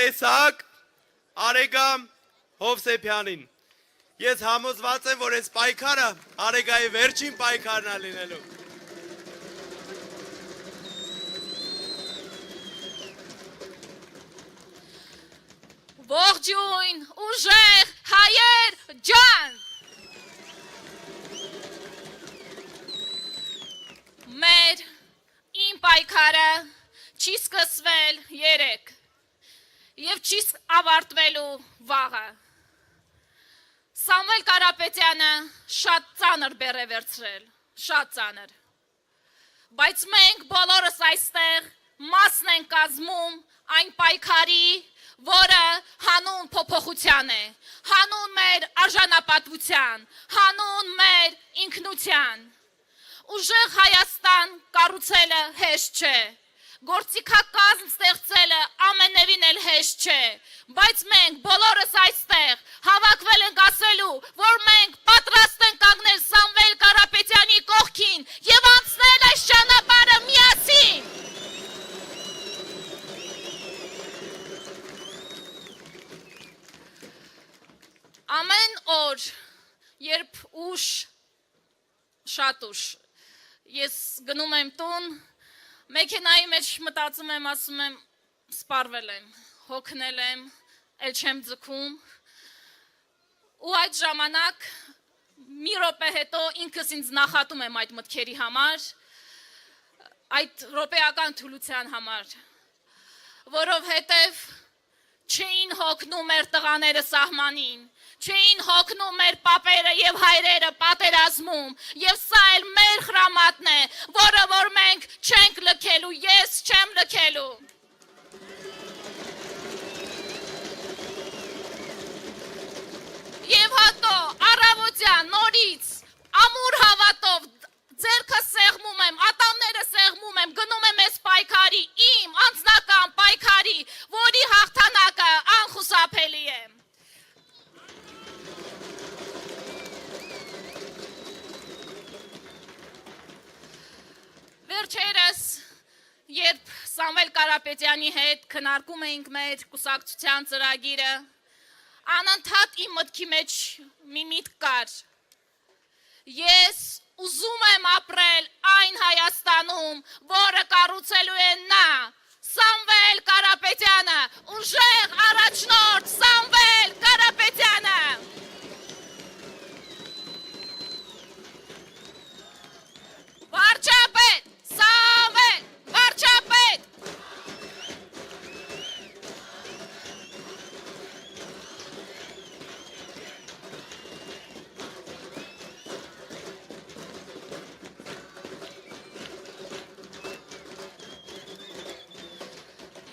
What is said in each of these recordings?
տեսակ Արեգամ Հովսեփյանին։ Ես համոզված եմ, որ այս պայքարը Արեգայի վերջին պայքարն է լինելու։ Ողջույն, ուժեղ, հայեր, ջան։ Մեր իմ պայքարը չի սկսվել երեկ և չի ավարտվելու վաղը։ Սամվել Կարապետյանը շատ ծանր բեռ է վերցրել, շատ ծանր։ Բայց մենք բոլորս այստեղ մասն ենք կազմում այն պայքարի, որը հանուն փոփոխության է, հանուն մեր արժանապատվության, հանուն մեր ինքնության։ Ուժեղ Հայաստան կառուցելը հեշտ չէ, գործիքակազմ ստեղծելը ամենևին էլ հեշտ չէ, բայց մենք բոլորս այստեղ հավաքվել ենք ասելու, որ մենք պատրաստ ենք կանգնել Սամվել Կարապետյանի կողքին և անցնել այս ճանապարհը միասին։ Ամեն օր, երբ ուշ, շատ ուշ, ես գնում եմ տուն, մեքենայի մեջ մտածում եմ, ասում եմ, սպառվել եմ, հոգնել եմ, էլ չեմ ձգում, ու այդ ժամանակ մի րոպե հետո ինքս ինձ նախատում եմ այդ մտքերի համար, այդ րոպեական թուլության համար, որովհետև չէին հոգնում մեր տղաները սահմանին, չէին հոգնում մեր պապերը և հայրերը պատերազմում, և սա էլ մեր խրամատն է, որը որ մենք չենք լքելու, ես չեմ լքելու։ Եվ հատո առավոտյան նորից ամուր հավատով ձեռքը սեղմում եմ, ատամները սեղմում եմ, գնում եմ այս պայքարի, իմ անձնական պայքարի, որի հաղթանակը անխուսափելի է։ Վերջերս, երբ Սամվել Կարապետյանի հետ քննարկում էինք մեր կուսակցության ծրագիրը, անընդհատ իմ մտքի մեջ մի միտք կար։ Ես ուզում եմ ապրել այն Հայաստանում, որը կառուցելու է նա, Սամվել Կարապետյանը, ուժեղ առաջնորդ Սամվել Կարապետյանը։ Վարչապետ, Սամվել, վարչապետ։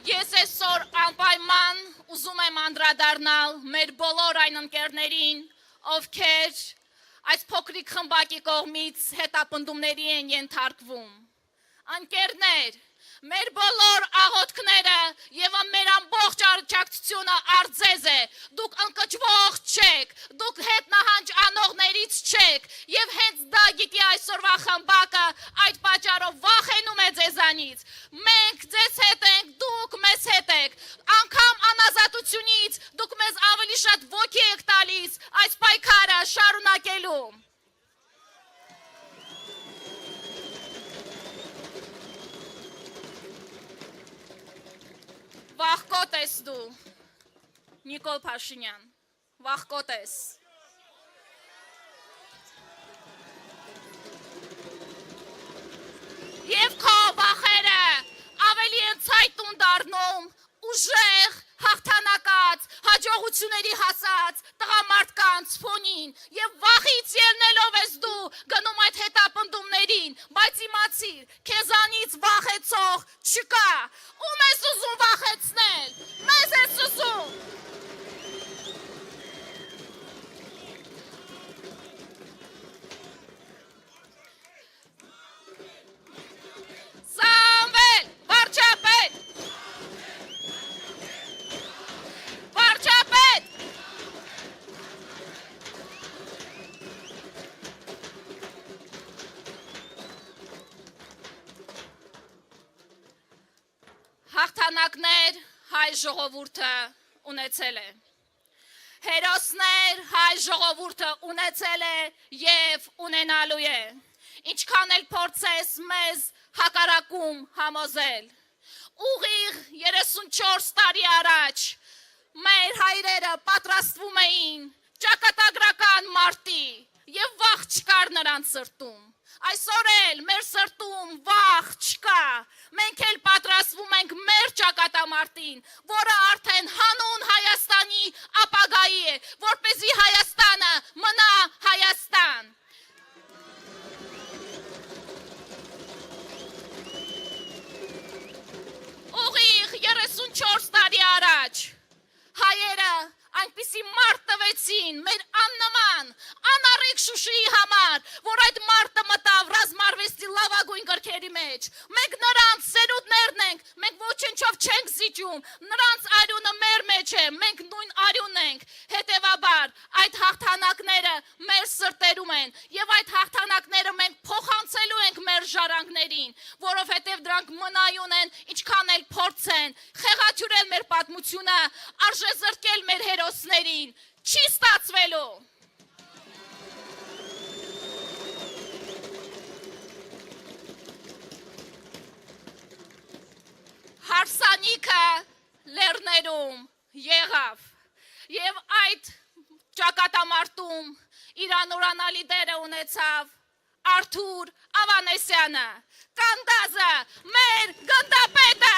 Ես այսօր անպայման ուզում եմ անդրադառնալ մեր բոլոր այն ընկերներին, ովքեր այս փոքրիկ խմբակի կողմից հետապնդումների են ենթարկվում։ Ընկերներ, մեր բոլոր աղոթքները և մեր ամբողջ առաքյակցությունը արձեզ է, դուք ընկճվող չեք, դուք հետ նահանջ անողներից չեք, և հենց դա գիտի այսօրվա խմբակը այդ պատճառով վախենում է ձեզանից։ Մենք ձեզ հետ ենք, դուք մեզ հետ եք, անգամ անազատությունից դուք մեզ ավելի շատ ոգի եք տալիս այս պայքարը շարունակելու։ Վախկոտ ես դու, Նիկոլ Փաշինյան, վախկոտ ես։ Եվ քո վախերը ավելի են ցայտուն դառնում ուժեղ, հաղթանակած, հաջողությունների հասած տղամարդկանց ֆոնին և վախից ելնելով ես դու գնում այդ հետապնդումներին, բայց իմացիր, քեզանից վախեցող չկա, ում ես ուզում վախեցնել, մեզ ես ուզում։ Սամվել, վարչապետ, վարչապետ։ Հաղթանակներ, հայ ժողովուրդը ունեցել է։ Հերոսներ հայ ժողովուրդը ունեցել է և ունենալու է։ Ինչքան էլ փորձես մեզ հակառակում համոզել։ Ուղիղ 34 տարի առաջ մեր հայրերը պատրաստվում էին ճակատագրական մարտի և վախ չկար նրանց սրտում։ Այսօր էլ մեր սրտում վախ չկա, մենք էլ պատրաստվում ենք մեր ճակատամարտին, որը արդեն հանուն Հայաստանի ապագայի է, որպեսզի Հայաստանը մնա Հայաստան։ Ուղիղ 34 տարի առաջ հայերը այնպիսի մարդ տվեցին մեր աննման, անառիկ Շուշիի համար, որ այդ մարդը մտավ ռազմարվեստի լավագույն գրքերի մեջ։ Մենք նրանց սերունդներն ենք, մենք ոչնչով չենք զիջում, նրանց արյունը մեր մեջ է, մենք նույն արյունն ենք։ Հետևաբար այդ հաղթանակները մեր սրտերում են և այդ հաղթանակները մենք փոխանցելու ենք մեր ժառանգներին, որովհետև դրանք մնայուն են, ինչքան էլ փորձեն խեղաթյուրել մեր պատմությունը, արժեզրկել մեր հերոսներին, չի ստացվելու։ Հարսանիքը լեռներում եղավ և այդ ճակատամարտում իր անորանալի դերը ունեցավ Արթուր Ավանեսյանը, Կանդազը, մեր գնդապետը,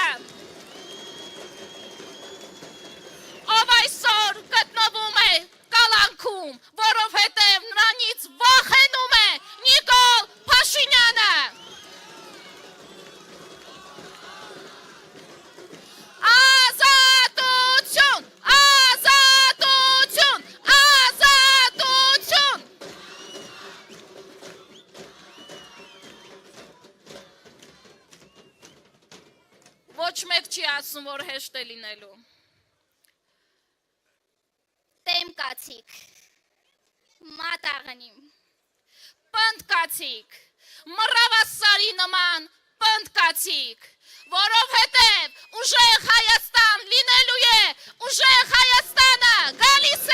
ով այսօր գտնվում է կալանքում, որովհետև նրանից վախենում է Նիկոլ Փաշինյանը։ Ազատություն, ազատություն, ազատություն։ Ոչ մեկ չի ասում, որ հեշտ է լինելու։ Տեմ կացիք, մատաղնիմ, Պնդ կացիք, մռավասարի նման պնդ կացիք, որովհետև ուժեղ Հայաստան լինելու է, ուժեղ Հայաստանը գալիս